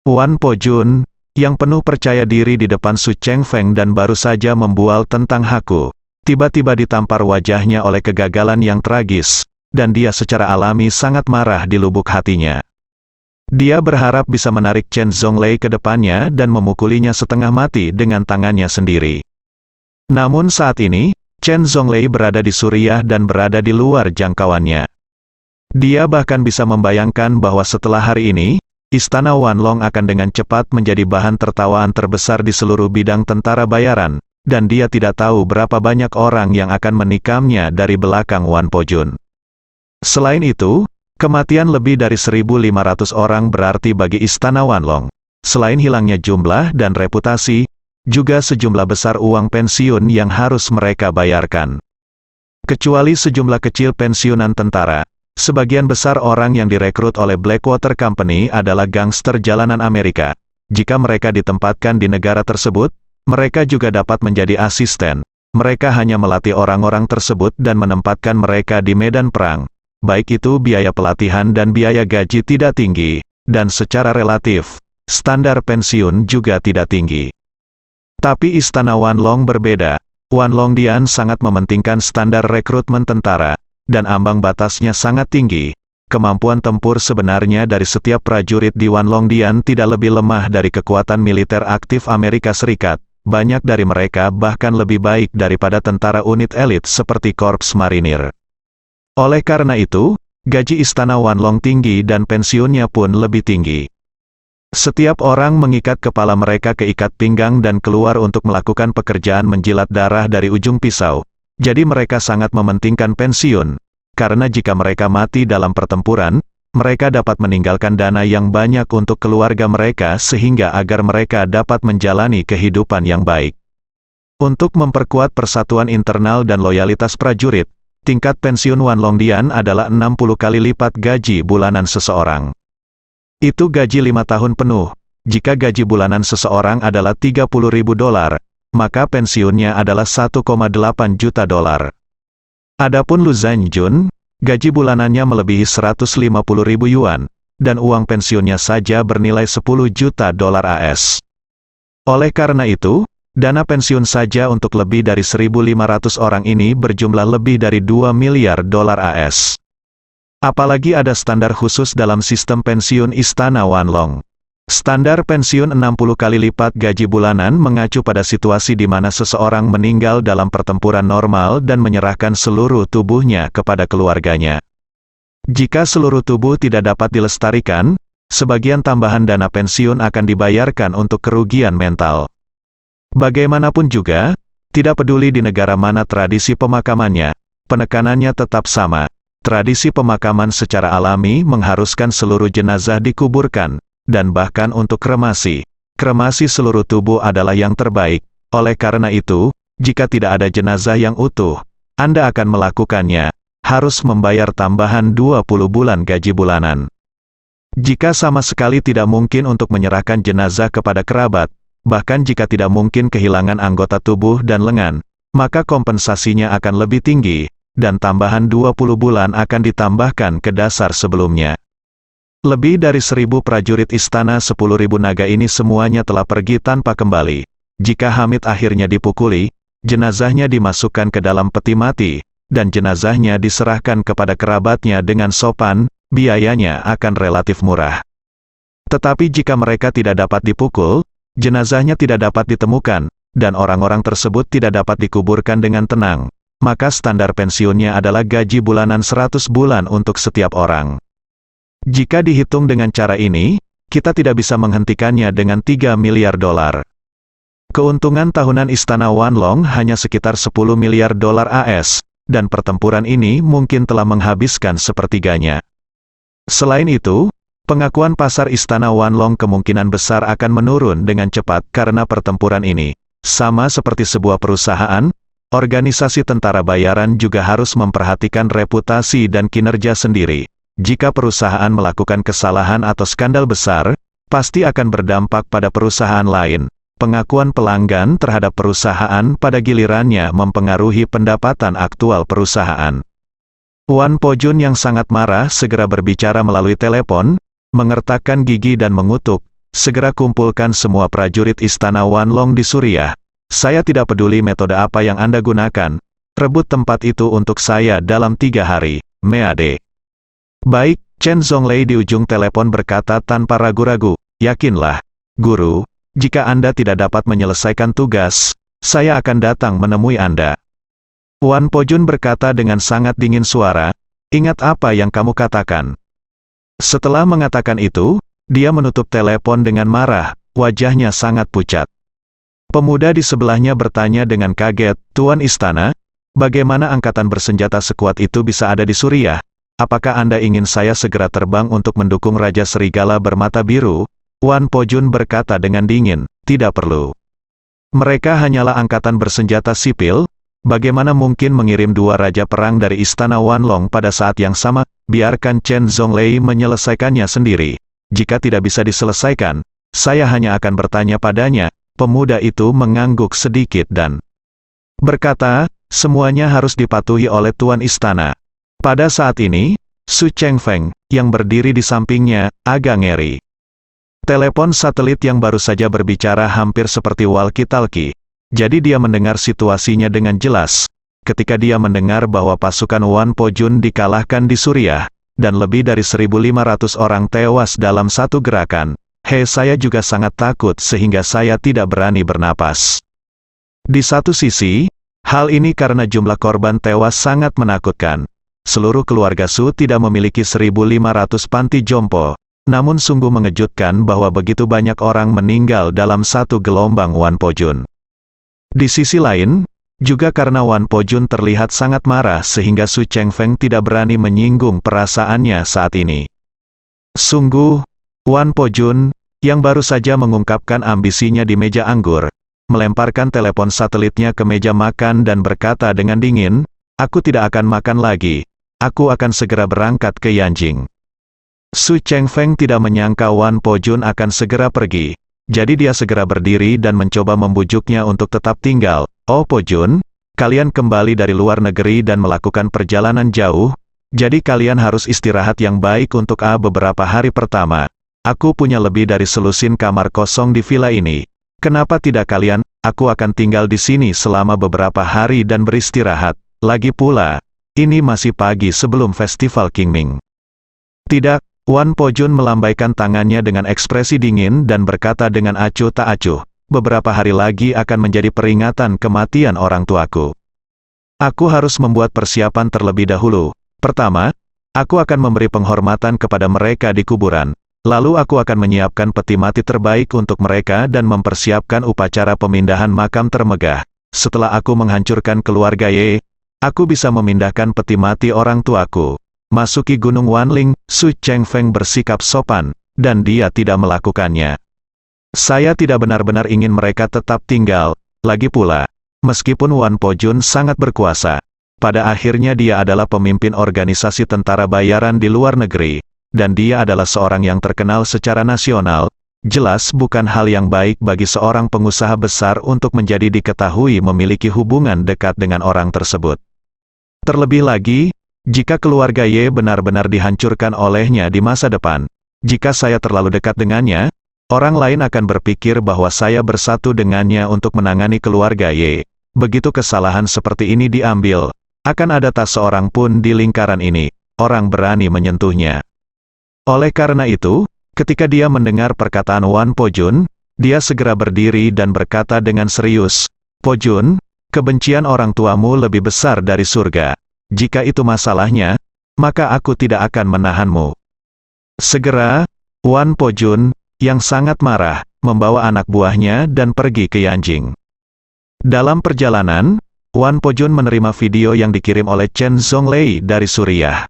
Wan Po Jun, yang penuh percaya diri di depan Su Chengfeng dan baru saja membual tentang Haku, tiba-tiba ditampar wajahnya oleh kegagalan yang tragis, dan dia secara alami sangat marah di lubuk hatinya. Dia berharap bisa menarik Chen Zhonglei ke depannya dan memukulinya setengah mati dengan tangannya sendiri. Namun saat ini, Chen Zhonglei berada di Suriah dan berada di luar jangkauannya. Dia bahkan bisa membayangkan bahwa setelah hari ini, Istana Wanlong akan dengan cepat menjadi bahan tertawaan terbesar di seluruh bidang tentara bayaran, dan dia tidak tahu berapa banyak orang yang akan menikamnya dari belakang Wan Po Jun. Selain itu, kematian lebih dari 1.500 orang berarti bagi Istana Wanlong. Selain hilangnya jumlah dan reputasi, juga sejumlah besar uang pensiun yang harus mereka bayarkan. Kecuali sejumlah kecil pensiunan tentara, sebagian besar orang yang direkrut oleh Blackwater Company adalah gangster jalanan Amerika. Jika mereka ditempatkan di negara tersebut, mereka juga dapat menjadi asisten. Mereka hanya melatih orang-orang tersebut dan menempatkan mereka di medan perang. Baik itu biaya pelatihan dan biaya gaji tidak tinggi, dan secara relatif, standar pensiun juga tidak tinggi. Tapi Istana Wanlong berbeda. Wanlongdian sangat mementingkan standar rekrutmen tentara, dan ambang batasnya sangat tinggi. Kemampuan tempur sebenarnya dari setiap prajurit di Wanlongdian tidak lebih lemah dari kekuatan militer aktif Amerika Serikat. Banyak dari mereka bahkan lebih baik daripada tentara unit elit seperti Korps Marinir. Oleh karena itu, gaji Istana Wanlong tinggi dan pensiunnya pun lebih tinggi. Setiap orang mengikat kepala mereka ke ikat pinggang dan keluar untuk melakukan pekerjaan menjilat darah dari ujung pisau. Jadi mereka sangat mementingkan pensiun, karena jika mereka mati dalam pertempuran, mereka dapat meninggalkan dana yang banyak untuk keluarga mereka sehingga agar mereka dapat menjalani kehidupan yang baik. Untuk memperkuat persatuan internal dan loyalitas prajurit, tingkat pensiun Wanlongdian adalah 60 kali lipat gaji bulanan seseorang. Itu gaji 5 tahun penuh. Jika gaji bulanan seseorang adalah $30.000, maka pensiunnya adalah $1,8 juta. Adapun Lu Zhanjun, gaji bulanannya melebihi 150.000 yuan, dan uang pensiunnya saja bernilai $10 juta AS. Oleh karena itu, dana pensiun saja untuk lebih dari 1.500 orang ini berjumlah lebih dari $2 miliar AS. Apalagi ada standar khusus dalam sistem pensiun Istana Wanlong. Standar pensiun 60 kali lipat gaji bulanan mengacu pada situasi di mana seseorang meninggal dalam pertempuran normal dan menyerahkan seluruh tubuhnya kepada keluarganya. Jika seluruh tubuh tidak dapat dilestarikan, sebagian tambahan dana pensiun akan dibayarkan untuk kerugian mental. Bagaimanapun juga, tidak peduli di negara mana tradisi pemakamannya, penekanannya tetap sama. Tradisi pemakaman secara alami mengharuskan seluruh jenazah dikuburkan, dan bahkan untuk kremasi. Kremasi seluruh tubuh adalah yang terbaik. Oleh karena itu, jika tidak ada jenazah yang utuh, Anda akan melakukannya, harus membayar tambahan 20 bulan gaji bulanan. Jika sama sekali tidak mungkin untuk menyerahkan jenazah kepada kerabat, bahkan jika tidak mungkin kehilangan anggota tubuh dan lengan, maka kompensasinya akan lebih tinggi, dan tambahan 20 bulan akan ditambahkan ke dasar sebelumnya. Lebih dari 1.000 prajurit istana 10.000 naga ini semuanya telah pergi tanpa kembali. Jika Hamid akhirnya dipukuli, jenazahnya dimasukkan ke dalam peti mati, dan jenazahnya diserahkan kepada kerabatnya dengan sopan, biayanya akan relatif murah. Tetapi jika mereka tidak dapat dipukul, jenazahnya tidak dapat ditemukan, dan orang-orang tersebut tidak dapat dikuburkan dengan tenang, maka standar pensiunnya adalah gaji bulanan 100 bulan untuk setiap orang. Jika dihitung dengan cara ini, kita tidak bisa menghentikannya dengan 3 miliar dolar. Keuntungan tahunan Istana Wanlong hanya sekitar 10 miliar dolar AS, dan pertempuran ini mungkin telah menghabiskan sepertiganya. Selain itu, pengakuan pasar Istana Wanlong kemungkinan besar akan menurun dengan cepat karena pertempuran ini. Sama seperti sebuah perusahaan, organisasi tentara bayaran juga harus memperhatikan reputasi dan kinerja sendiri. Jika perusahaan melakukan kesalahan atau skandal besar, pasti akan berdampak pada perusahaan lain. Pengakuan pelanggan terhadap perusahaan pada gilirannya mempengaruhi pendapatan aktual perusahaan. Wan Po-jun yang sangat marah segera berbicara melalui telepon, mengertakkan gigi dan mengutuk, "Segera kumpulkan semua prajurit Istana Wanlong di Suriah. Saya tidak peduli metode apa yang Anda gunakan. Rebut tempat itu untuk saya dalam 3 hari, Meade." "Baik," Chen Zonglei di ujung telepon berkata tanpa ragu-ragu, "Yakinlah, Guru, jika Anda tidak dapat menyelesaikan tugas, saya akan datang menemui Anda." Wan Po-jun berkata dengan sangat dingin suara, "Ingat apa yang kamu katakan." Setelah mengatakan itu, dia menutup telepon dengan marah, wajahnya sangat pucat. Pemuda di sebelahnya bertanya dengan kaget, "Tuan Istana, bagaimana angkatan bersenjata sekuat itu bisa ada di Suriah? Apakah Anda ingin saya segera terbang untuk mendukung Raja Serigala bermata biru?" Wan Po-jun berkata dengan dingin, "Tidak perlu. Mereka hanyalah angkatan bersenjata sipil. Bagaimana mungkin mengirim 2 raja perang dari Istana Wanlong pada saat yang sama? Biarkan Chen Zonglei menyelesaikannya sendiri. Jika tidak bisa diselesaikan, saya hanya akan bertanya padanya." Pemuda itu mengangguk sedikit dan berkata, "Semuanya harus dipatuhi oleh Tuan Istana." Pada saat ini, Su Chengfeng, yang berdiri di sampingnya, agak ngeri. Telepon satelit yang baru saja berbicara hampir seperti walkie-talkie. Jadi dia mendengar situasinya dengan jelas. Ketika dia mendengar bahwa pasukan Wan Po-jun dikalahkan di Suriah, dan lebih dari 1.500 orang tewas dalam satu gerakan, saya juga sangat takut sehingga saya tidak berani bernapas. Di satu sisi, hal ini karena jumlah korban tewas sangat menakutkan. Seluruh keluarga Su tidak memiliki 1.500 panti jompo, namun sungguh mengejutkan bahwa begitu banyak orang meninggal dalam satu gelombang Wan Po-jun. Di sisi lain, juga karena Wan Po-jun terlihat sangat marah sehingga Su Chengfeng tidak berani menyinggung perasaannya saat ini. Sungguh, Wan Po-jun, yang baru saja mengungkapkan ambisinya di meja anggur, melemparkan telepon satelitnya ke meja makan dan berkata dengan dingin, "Aku tidak akan makan lagi. Aku akan segera berangkat ke Yanjing." Su Chengfeng tidak menyangka Wan Po-jun akan segera pergi. Jadi dia segera berdiri dan mencoba membujuknya untuk tetap tinggal. "Oh Po-jun, kalian kembali dari luar negeri dan melakukan perjalanan jauh, jadi kalian harus istirahat yang baik untuk beberapa hari pertama. Aku punya lebih dari selusin kamar kosong di villa ini. Kenapa tidak kalian? Aku akan tinggal di sini selama beberapa hari dan beristirahat. Lagi pula, ini masih pagi sebelum festival Qingming." "Tidak." Wan Po-jun melambaikan tangannya dengan ekspresi dingin dan berkata dengan acuh tak acuh, "Beberapa hari lagi akan menjadi peringatan kematian orang tuaku. Aku harus membuat persiapan terlebih dahulu. Pertama, aku akan memberi penghormatan kepada mereka di kuburan. Lalu aku akan menyiapkan peti mati terbaik untuk mereka dan mempersiapkan upacara pemindahan makam termegah. Setelah aku menghancurkan keluarga Ye, aku bisa memindahkan peti mati orang tuaku. Masuki Gunung Wanling." Su Chengfeng bersikap sopan, dan dia tidak melakukannya. "Saya tidak benar-benar ingin mereka tetap tinggal. Lagi pula, meskipun Wan Po-jun sangat berkuasa, pada akhirnya dia adalah pemimpin organisasi tentara bayaran di luar negeri, dan dia adalah seorang yang terkenal secara nasional. Jelas bukan hal yang baik bagi seorang pengusaha besar untuk menjadi diketahui memiliki hubungan dekat dengan orang tersebut. Terlebih lagi, jika keluarga Ye benar-benar dihancurkan olehnya di masa depan, jika saya terlalu dekat dengannya, orang lain akan berpikir bahwa saya bersatu dengannya untuk menangani keluarga Ye. Begitu kesalahan seperti ini diambil, akan ada tak seorang pun di lingkaran ini, orang berani menyentuhnya." Oleh karena itu, ketika dia mendengar perkataan Wan Po-jun, dia segera berdiri dan berkata dengan serius, "Po-jun, kebencian orang tuamu lebih besar dari surga. Jika itu masalahnya, maka aku tidak akan menahanmu." Segera, Wan Po Jun, yang sangat marah, membawa anak buahnya dan pergi ke Yanjing. Dalam perjalanan, Wan Po Jun menerima video yang dikirim oleh Chen Zhonglei dari Suriah.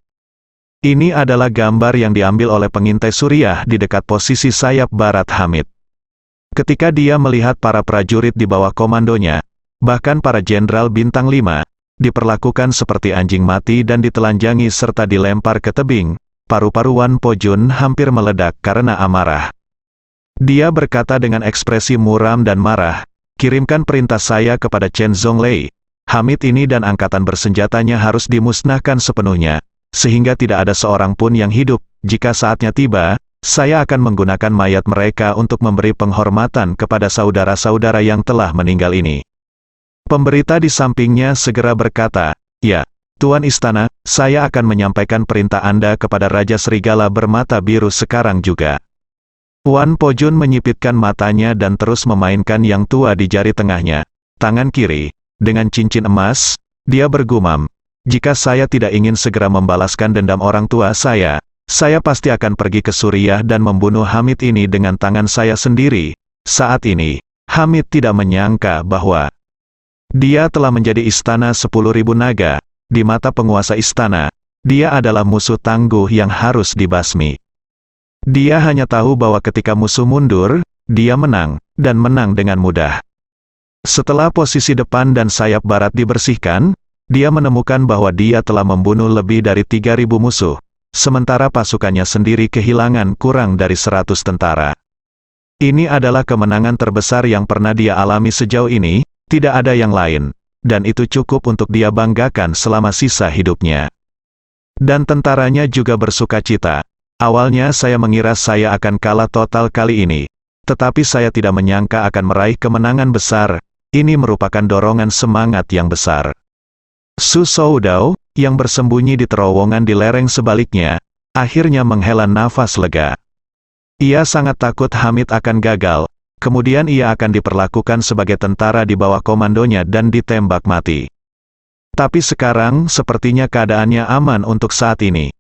Ini adalah gambar yang diambil oleh pengintai Suriah di dekat posisi sayap barat Hamid. Ketika dia melihat para prajurit di bawah komandonya, bahkan para jenderal bintang 5, diperlakukan seperti anjing mati dan ditelanjangi serta dilempar ke tebing, paru-paru Wan Po Jun hampir meledak karena amarah. Dia berkata dengan ekspresi muram dan marah, "Kirimkan perintah saya kepada Chen Zhonglei. Hamid ini dan angkatan bersenjatanya harus dimusnahkan sepenuhnya, sehingga tidak ada seorang pun yang hidup. Jika saatnya tiba, saya akan menggunakan mayat mereka untuk memberi penghormatan kepada saudara-saudara yang telah meninggal ini." Pemberita di sampingnya segera berkata, "Ya, Tuan Istana, saya akan menyampaikan perintah Anda kepada Raja Serigala bermata biru sekarang juga." Wan Po Jun menyipitkan matanya dan terus memainkan yang tua di jari tengahnya, tangan kiri, dengan cincin emas. Dia bergumam, "Jika saya tidak ingin segera membalaskan dendam orang tua saya pasti akan pergi ke Suriah dan membunuh Hamid ini dengan tangan saya sendiri." Saat ini, Hamid tidak menyangka bahwa dia telah menjadi istana 10.000 naga. Di mata penguasa istana, dia adalah musuh tangguh yang harus dibasmi. Dia hanya tahu bahwa ketika musuh mundur, dia menang, dan menang dengan mudah. Setelah posisi depan dan sayap barat dibersihkan, dia menemukan bahwa dia telah membunuh lebih dari 3.000 musuh, sementara pasukannya sendiri kehilangan kurang dari 100 tentara. Ini adalah kemenangan terbesar yang pernah dia alami sejauh ini, tidak ada yang lain, dan itu cukup untuk dia banggakan selama sisa hidupnya. Dan tentaranya juga bersukacita. "Awalnya saya mengira saya akan kalah total kali ini, tetapi saya tidak menyangka akan meraih kemenangan besar. Ini merupakan dorongan semangat yang besar." Su Soudao, yang bersembunyi di terowongan di lereng sebaliknya, akhirnya menghela nafas lega. Ia sangat takut Hamid akan gagal, kemudian ia akan diperlakukan sebagai tentara di bawah komandonya dan ditembak mati. Tapi sekarang sepertinya keadaannya aman untuk saat ini.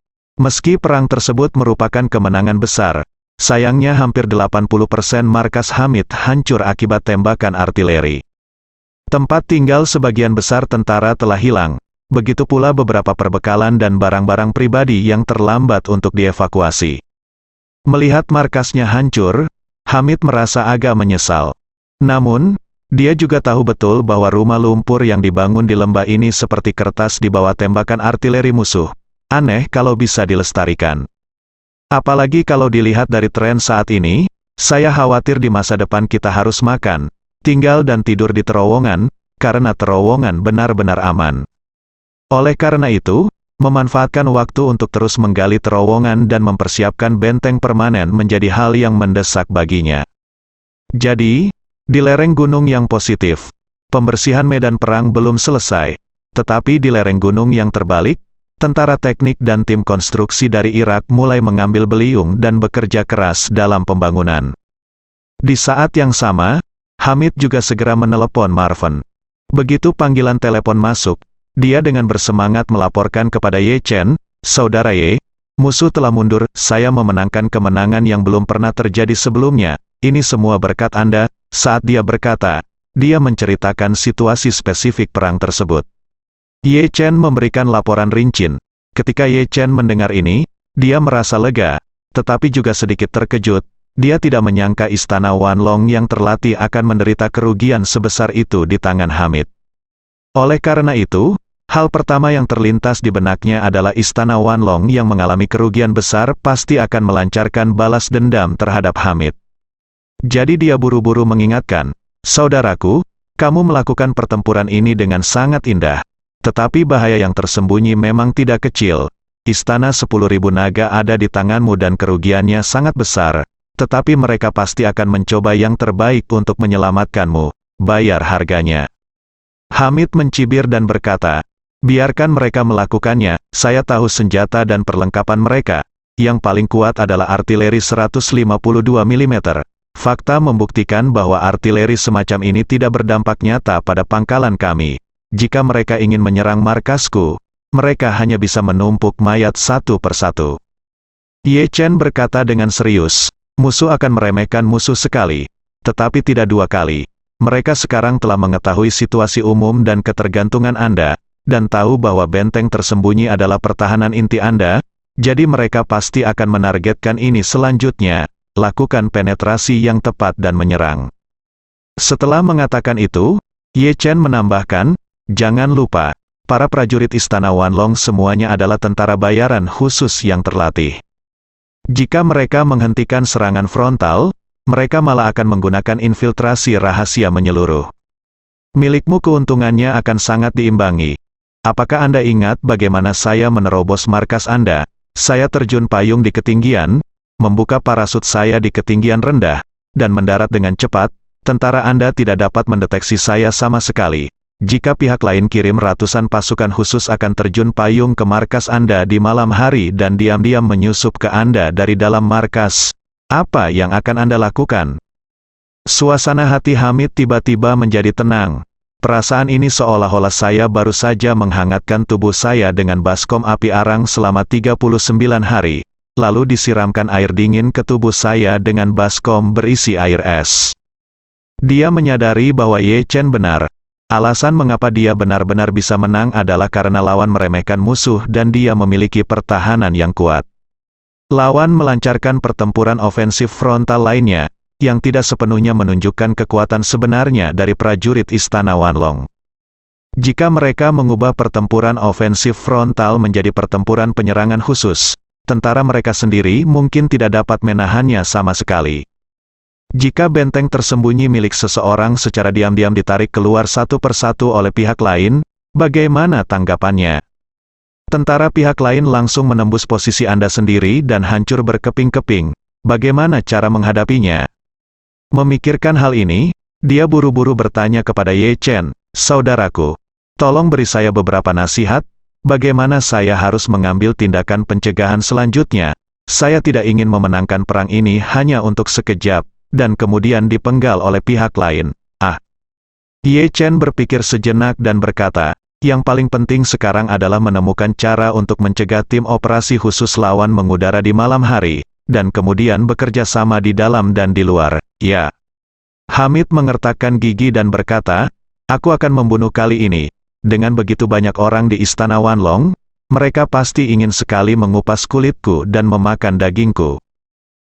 Meski perang tersebut merupakan kemenangan besar, sayangnya hampir 80% markas Hamid hancur akibat tembakan artileri. Tempat tinggal sebagian besar tentara telah hilang, begitu pula beberapa perbekalan dan barang-barang pribadi yang terlambat untuk dievakuasi. Melihat markasnya hancur, Hamid merasa agak menyesal. Namun, dia juga tahu betul bahwa rumah lumpur yang dibangun di lembah ini seperti kertas di bawah tembakan artileri musuh. Aneh kalau bisa dilestarikan. Apalagi kalau dilihat dari tren saat ini, saya khawatir di masa depan kita harus makan, tinggal dan tidur di terowongan, karena terowongan benar-benar aman. Oleh karena itu, memanfaatkan waktu untuk terus menggali terowongan dan mempersiapkan benteng permanen menjadi hal yang mendesak baginya. Jadi, di lereng gunung yang positif, pembersihan medan perang belum selesai, tetapi di lereng gunung yang terbalik, tentara teknik dan tim konstruksi dari Irak mulai mengambil beliung dan bekerja keras dalam pembangunan. Di saat yang sama, Hamid juga segera menelepon Marvin. Begitu panggilan telepon masuk, dia dengan bersemangat melaporkan kepada Ye Chen, "Saudara Ye, musuh telah mundur, saya memenangkan kemenangan yang belum pernah terjadi sebelumnya, ini semua berkat Anda." Saat dia berkata, dia menceritakan situasi spesifik perang tersebut. Ye Chen memberikan laporan rinci. Ketika Ye Chen mendengar ini, dia merasa lega, tetapi juga sedikit terkejut. Dia tidak menyangka istana Wanlong yang terlatih akan menderita kerugian sebesar itu di tangan Hamid. Oleh karena itu, hal pertama yang terlintas di benaknya adalah istana Wanlong yang mengalami kerugian besar pasti akan melancarkan balas dendam terhadap Hamid. Jadi dia buru-buru mengingatkan, "Saudaraku, kamu melakukan pertempuran ini dengan sangat indah. Tetapi bahaya yang tersembunyi memang tidak kecil. Istana 10.000 naga ada di tanganmu dan kerugiannya sangat besar, tetapi mereka pasti akan mencoba yang terbaik untuk menyelamatkanmu. Bayar harganya." Hamid mencibir dan berkata, "Biarkan mereka melakukannya, saya tahu senjata dan perlengkapan mereka. Yang paling kuat adalah artileri 152 mm. Fakta membuktikan bahwa artileri semacam ini tidak berdampak nyata pada pangkalan kami. Jika mereka ingin menyerang markasku, mereka hanya bisa menumpuk mayat satu persatu." Ye Chen berkata dengan serius, musuh akan meremehkan musuh sekali, tetapi tidak dua kali. Mereka sekarang telah mengetahui situasi umum dan ketergantungan Anda, dan tahu bahwa benteng tersembunyi adalah pertahanan inti Anda, jadi mereka pasti akan menargetkan ini selanjutnya. Lakukan penetrasi yang tepat dan menyerang. Setelah mengatakan itu, Ye Chen menambahkan, jangan lupa, para prajurit Istana Wanlong semuanya adalah tentara bayaran khusus yang terlatih. Jika mereka menghentikan serangan frontal, mereka malah akan menggunakan infiltrasi rahasia menyeluruh. Milikmu keuntungannya akan sangat diimbangi. Apakah Anda ingat bagaimana saya menerobos markas Anda? Saya terjun payung di ketinggian, membuka parasut saya di ketinggian rendah, dan mendarat dengan cepat. Tentara Anda tidak dapat mendeteksi saya sama sekali. Jika pihak lain kirim ratusan pasukan khusus akan terjun payung ke markas Anda di malam hari dan diam-diam menyusup ke Anda dari dalam markas, apa yang akan Anda lakukan? Suasana hati Hamid tiba-tiba menjadi tenang. Perasaan ini seolah-olah saya baru saja menghangatkan tubuh saya dengan baskom api arang selama 39 hari. Lalu disiramkan air dingin ke tubuh saya dengan baskom berisi air es. Dia menyadari bahwa Ye Chen benar. Alasan mengapa dia benar-benar bisa menang adalah karena lawan meremehkan musuh dan dia memiliki pertahanan yang kuat. Lawan melancarkan pertempuran ofensif frontal lainnya, yang tidak sepenuhnya menunjukkan kekuatan sebenarnya dari prajurit Istana Wanlong. Jika mereka mengubah pertempuran ofensif frontal menjadi pertempuran penyerangan khusus, tentara mereka sendiri mungkin tidak dapat menahannya sama sekali. Jika benteng tersembunyi milik seseorang secara diam-diam ditarik keluar satu persatu oleh pihak lain, bagaimana tanggapannya? Tentara pihak lain langsung menembus posisi Anda sendiri dan hancur berkeping-keping. Bagaimana cara menghadapinya? Memikirkan hal ini, dia buru-buru bertanya kepada Ye Chen, saudaraku, tolong beri saya beberapa nasihat. Bagaimana saya harus mengambil tindakan pencegahan selanjutnya? Saya tidak ingin memenangkan perang ini hanya untuk sekejap, dan kemudian dipenggal oleh pihak lain. Ye Chen berpikir sejenak dan berkata, yang paling penting sekarang adalah menemukan cara untuk mencegah tim operasi khusus lawan mengudara di malam hari, dan kemudian bekerja sama di dalam dan di luar. Ya. Hamid mengertakkan gigi dan berkata, aku akan membunuh kali ini. Dengan begitu banyak orang di Istana Wanlong, mereka pasti ingin sekali mengupas kulitku dan memakan dagingku.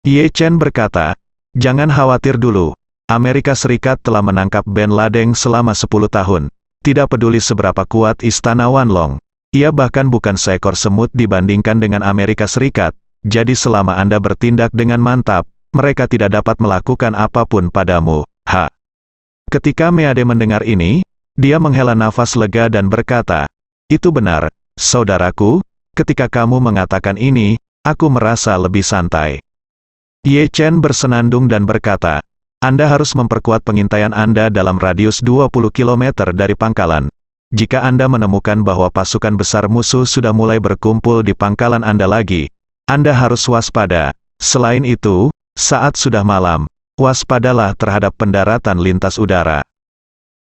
Ye Chen berkata, jangan khawatir dulu. Amerika Serikat telah menangkap Bin Laden selama 10 tahun. Tidak peduli seberapa kuat Istana Wanlong. Ia bahkan bukan seekor semut dibandingkan dengan Amerika Serikat. Jadi selama Anda bertindak dengan mantap, mereka tidak dapat melakukan apapun padamu. Ketika Meade mendengar ini, dia menghela nafas lega dan berkata, itu benar, saudaraku, ketika kamu mengatakan ini, aku merasa lebih santai. Ye Chen bersenandung dan berkata, Anda harus memperkuat pengintaian Anda dalam radius 20 km dari pangkalan. Jika Anda menemukan bahwa pasukan besar musuh sudah mulai berkumpul di pangkalan Anda lagi, Anda harus waspada. Selain itu, saat sudah malam, waspadalah terhadap pendaratan lintas udara.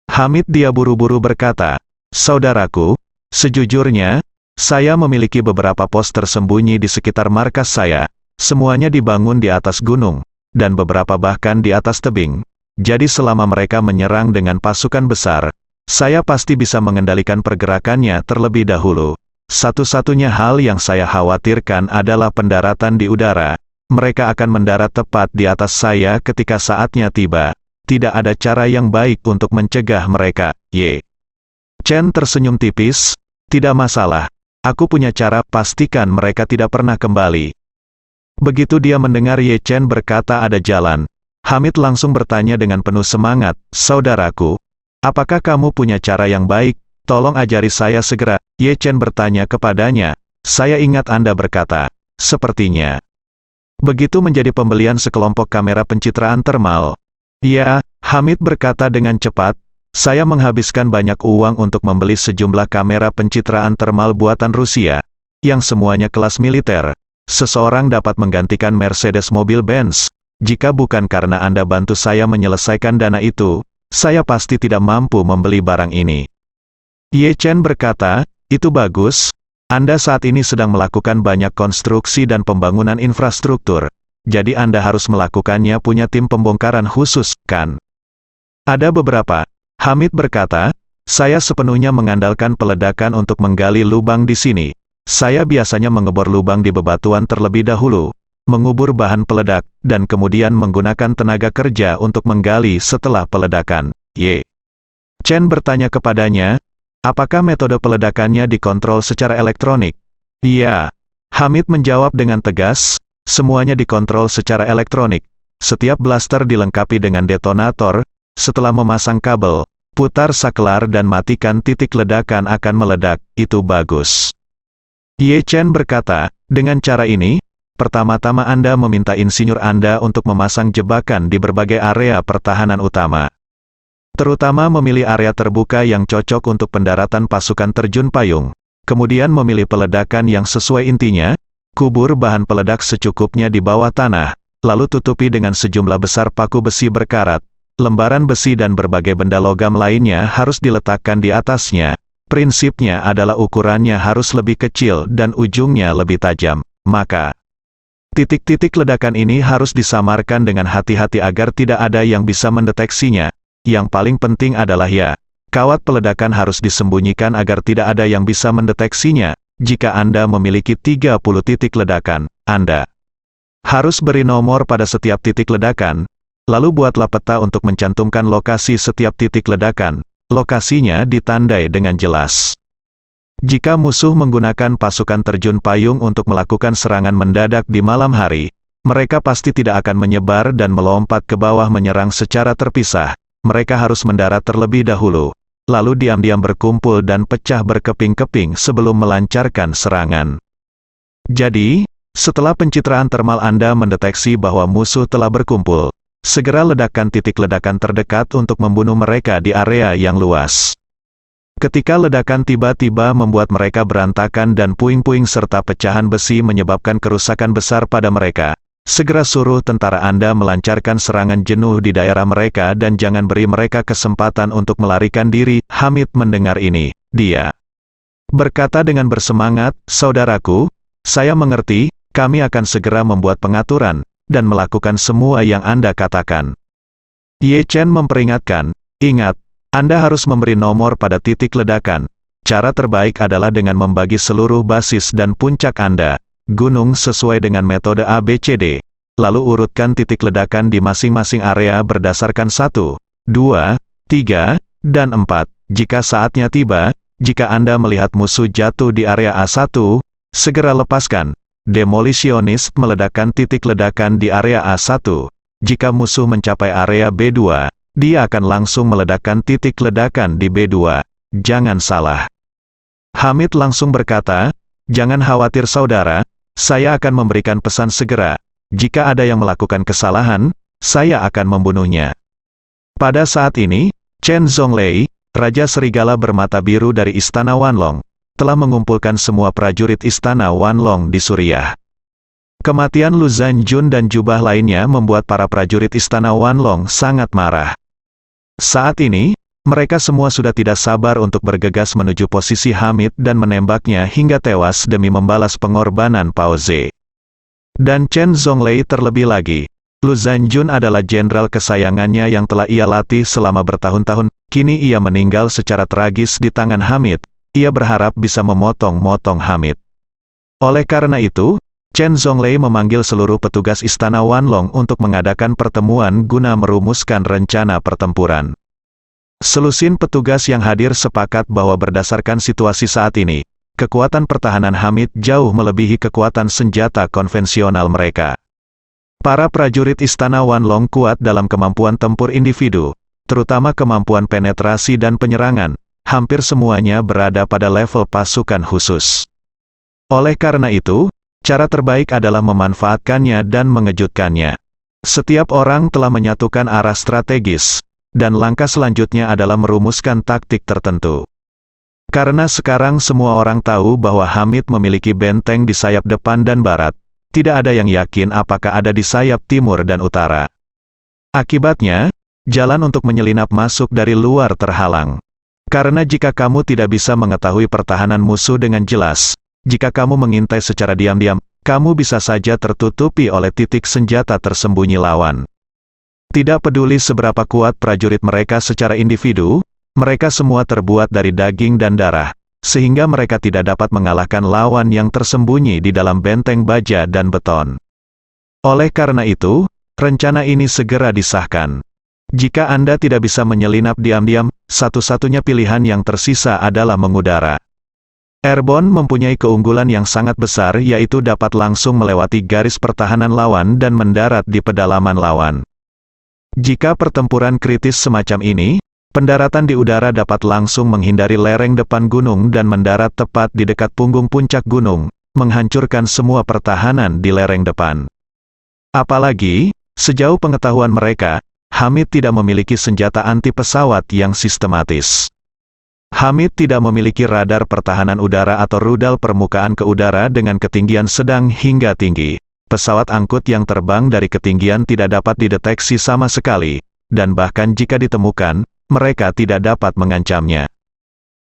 Hamid dia buru-buru berkata, saudaraku, sejujurnya, saya memiliki beberapa pos tersembunyi di sekitar markas saya, semuanya dibangun di atas gunung, dan beberapa bahkan di atas tebing. Jadi selama mereka menyerang dengan pasukan besar, saya pasti bisa mengendalikan pergerakannya terlebih dahulu. Satu-satunya hal yang saya khawatirkan adalah pendaratan di udara. Mereka akan mendarat tepat di atas saya ketika saatnya tiba. Tidak ada cara yang baik untuk mencegah mereka. Ye Chen tersenyum tipis, tidak masalah. Aku punya cara, pastikan mereka tidak pernah kembali. Begitu dia mendengar Ye Chen berkata ada jalan, Hamid langsung bertanya dengan penuh semangat, saudaraku, apakah kamu punya cara yang baik? Tolong ajari saya segera. Ye Chen bertanya kepadanya, saya ingat Anda berkata, sepertinya. Begitu menjadi pembelian sekelompok kamera pencitraan termal. Ya, Hamid berkata dengan cepat, saya menghabiskan banyak uang untuk membeli sejumlah kamera pencitraan termal buatan Rusia, yang semuanya kelas militer. Seseorang dapat menggantikan Mercedes mobil Benz. Jika bukan karena Anda bantu saya menyelesaikan dana itu, saya pasti tidak mampu membeli barang ini. Ye Chen berkata, itu bagus. Anda saat ini sedang melakukan banyak konstruksi dan pembangunan infrastruktur, jadi Anda harus melakukannya punya tim pembongkaran khusus, kan? Ada beberapa. Hamid berkata, saya sepenuhnya mengandalkan peledakan untuk menggali lubang di sini. Saya biasanya mengebor lubang di bebatuan terlebih dahulu, mengubur bahan peledak, dan kemudian menggunakan tenaga kerja untuk menggali setelah peledakan. Chen bertanya kepadanya, apakah metode peledakannya dikontrol secara elektronik? Iya. Hamid menjawab dengan tegas, semuanya dikontrol secara elektronik. Setiap blaster dilengkapi dengan detonator. Setelah memasang kabel, putar saklar dan matikan titik ledakan akan meledak. Itu bagus. Ye Chen berkata, dengan cara ini, pertama-tama Anda meminta insinyur Anda untuk memasang jebakan di berbagai area pertahanan utama. Terutama memilih area terbuka yang cocok untuk pendaratan pasukan terjun payung. Kemudian memilih peledakan yang sesuai intinya, kubur bahan peledak secukupnya di bawah tanah, lalu tutupi dengan sejumlah besar paku besi berkarat. Lembaran besi dan berbagai benda logam lainnya harus diletakkan di atasnya. Prinsipnya adalah ukurannya harus lebih kecil dan ujungnya lebih tajam. Maka, titik-titik ledakan ini harus disamarkan dengan hati-hati agar tidak ada yang bisa mendeteksinya. Yang paling penting adalah kawat peledakan harus disembunyikan agar tidak ada yang bisa mendeteksinya. Jika Anda memiliki 30 titik ledakan, Anda harus beri nomor pada setiap titik ledakan. Lalu buatlah peta untuk mencantumkan lokasi setiap titik ledakan. Lokasinya ditandai dengan jelas. Jika musuh menggunakan pasukan terjun payung untuk melakukan serangan mendadak di malam hari, mereka pasti tidak akan menyebar dan melompat ke bawah menyerang secara terpisah. Mereka harus mendarat terlebih dahulu, lalu diam-diam berkumpul dan pecah berkeping-keping sebelum melancarkan serangan. Jadi, setelah pencitraan termal Anda mendeteksi bahwa musuh telah berkumpul, segera ledakan titik ledakan terdekat untuk membunuh mereka di area yang luas. Ketika ledakan tiba-tiba membuat mereka berantakan dan puing-puing serta pecahan besi menyebabkan kerusakan besar pada mereka, segera suruh tentara Anda melancarkan serangan jenuh di daerah mereka dan jangan beri mereka kesempatan untuk melarikan diri. Hamid mendengar ini. Dia berkata dengan bersemangat, saudaraku, saya mengerti, kami akan segera membuat pengaturan, dan melakukan semua yang Anda katakan. Ye Chen memperingatkan, ingat, Anda harus memberi nomor pada titik ledakan. Cara terbaik adalah dengan membagi seluruh basis dan puncak Anda, gunung sesuai dengan metode ABCD. Lalu urutkan titik ledakan di masing-masing area berdasarkan 1, 2, 3, dan 4. Jika saatnya tiba, jika Anda melihat musuh jatuh di area A1, segera lepaskan. Demolitionist meledakkan titik ledakan di area A1. Jika musuh mencapai area B2, dia akan langsung meledakkan titik ledakan di B2. Jangan salah. Hamid langsung berkata, jangan khawatir saudara, saya akan memberikan pesan segera. Jika ada yang melakukan kesalahan, saya akan membunuhnya. Pada saat ini, Chen Zhonglei, Raja Serigala bermata biru dari Istana Wanlong, telah mengumpulkan semua prajurit Istana Wanlong di Suriah. Kematian Lu Zanjun dan jubah lainnya membuat para prajurit Istana Wanlong sangat marah. Saat ini, mereka semua sudah tidak sabar untuk bergegas menuju posisi Hamid dan menembaknya hingga tewas demi membalas pengorbanan Pao Ze. Dan Chen Zhonglei terlebih lagi. Lu Zanjun adalah jenderal kesayangannya yang telah ia latih selama bertahun-tahun. Kini ia meninggal secara tragis di tangan Hamid. Ia berharap bisa memotong-motong Hamid. Oleh karena itu, Chen Zhonglei memanggil seluruh petugas Istana Wanlong untuk mengadakan pertemuan guna merumuskan rencana pertempuran. Selusin petugas yang hadir sepakat bahwa berdasarkan situasi saat ini, kekuatan pertahanan Hamid jauh melebihi kekuatan senjata konvensional mereka. Para prajurit Istana Wanlong kuat dalam kemampuan tempur individu, terutama kemampuan penetrasi dan penyerangan. Hampir semuanya berada pada level pasukan khusus. Oleh karena itu, cara terbaik adalah memanfaatkannya dan mengejutkannya. Setiap orang telah menyatukan arah strategis, dan langkah selanjutnya adalah merumuskan taktik tertentu. Karena sekarang semua orang tahu bahwa Hamid memiliki benteng di sayap depan dan barat, tidak ada yang yakin apakah ada di sayap timur dan utara. Akibatnya, jalan untuk menyelinap masuk dari luar terhalang. Karena jika kamu tidak bisa mengetahui pertahanan musuh dengan jelas, Jika kamu mengintai secara diam-diam, kamu bisa saja tertutupi oleh titik senjata tersembunyi lawan. Tidak peduli seberapa kuat prajurit mereka secara individu, mereka semua terbuat dari daging dan darah, sehingga mereka tidak dapat mengalahkan lawan yang tersembunyi di dalam benteng baja dan beton. Oleh karena itu, rencana ini segera disahkan. Jika Anda tidak bisa menyelinap diam-diam, satu-satunya pilihan yang tersisa adalah mengudara. Airborne mempunyai keunggulan yang sangat besar, yaitu dapat langsung melewati garis pertahanan lawan dan mendarat di pedalaman lawan. Jika pertempuran kritis semacam ini, pendaratan di udara dapat langsung menghindari lereng depan gunung dan mendarat tepat di dekat punggung puncak gunung, menghancurkan semua pertahanan di lereng depan. Apalagi, sejauh pengetahuan mereka, Hamid tidak memiliki senjata anti-pesawat yang sistematis. Hamid tidak memiliki radar pertahanan udara atau rudal permukaan ke udara dengan ketinggian sedang hingga tinggi. Pesawat angkut yang terbang dari ketinggian tidak dapat dideteksi sama sekali, dan bahkan jika ditemukan, mereka tidak dapat mengancamnya.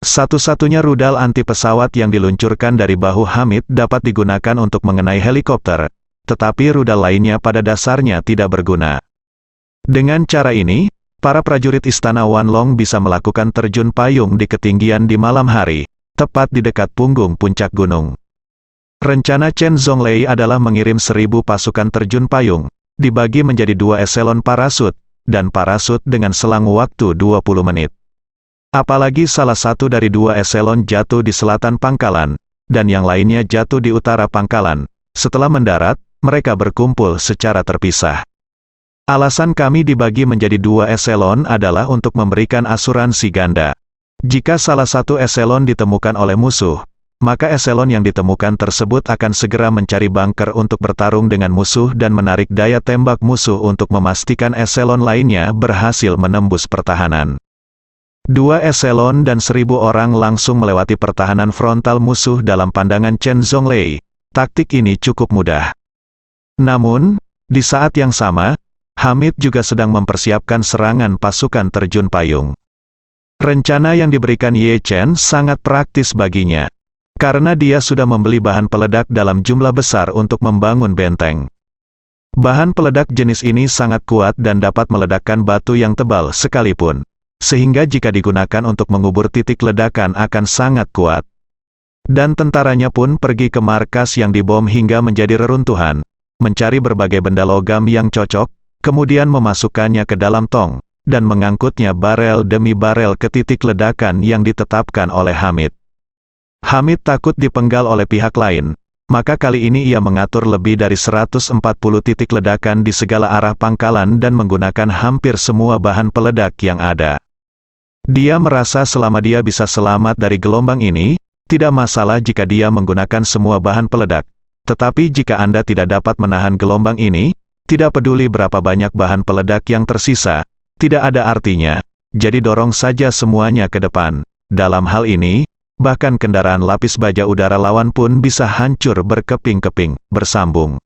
Satu-satunya rudal anti-pesawat yang diluncurkan dari bahu Hamid dapat digunakan untuk mengenai helikopter, tetapi rudal lainnya pada dasarnya tidak berguna. Dengan cara ini, para prajurit Istana Wanlong bisa melakukan terjun payung di ketinggian di malam hari, tepat di dekat punggung puncak gunung. Rencana Chen Zhonglei adalah mengirim 1.000 pasukan terjun payung, dibagi menjadi 2 eselon parasut, dan parasut dengan selang waktu 20 menit. Apalagi salah satu dari 2 eselon jatuh di selatan pangkalan, dan yang lainnya jatuh di utara pangkalan. Setelah mendarat, mereka berkumpul secara terpisah. Alasan kami dibagi menjadi 2 eselon adalah untuk memberikan asuransi ganda. Jika salah satu eselon ditemukan oleh musuh, maka eselon yang ditemukan tersebut akan segera mencari bunker untuk bertarung dengan musuh dan menarik daya tembak musuh untuk memastikan eselon lainnya berhasil menembus pertahanan. 2 eselon dan 1.000 orang langsung melewati pertahanan frontal musuh dalam pandangan Chen Zhonglei. Taktik ini cukup mudah. Namun, di saat yang sama, Hamid juga sedang mempersiapkan serangan pasukan terjun payung. Rencana yang diberikan Ye Chen sangat praktis baginya, karena dia sudah membeli bahan peledak dalam jumlah besar untuk membangun benteng. Bahan peledak jenis ini sangat kuat dan dapat meledakkan batu yang tebal sekalipun, sehingga jika digunakan untuk mengubur titik ledakan akan sangat kuat. Dan tentaranya pun pergi ke markas yang dibom hingga menjadi reruntuhan, mencari berbagai benda logam yang cocok, kemudian memasukkannya ke dalam tong, dan mengangkutnya barel demi barel ke titik ledakan yang ditetapkan oleh Hamid. Hamid takut dipenggal oleh pihak lain, maka kali ini ia mengatur lebih dari 140 titik ledakan di segala arah pangkalan dan menggunakan hampir semua bahan peledak yang ada. Dia merasa selama dia bisa selamat dari gelombang ini, tidak masalah jika dia menggunakan semua bahan peledak. Tetapi jika Anda tidak dapat menahan gelombang ini, tidak peduli berapa banyak bahan peledak yang tersisa, tidak ada artinya, jadi dorong saja semuanya ke depan. Dalam hal ini, bahkan kendaraan lapis baja udara lawan pun bisa hancur berkeping-keping, bersambung.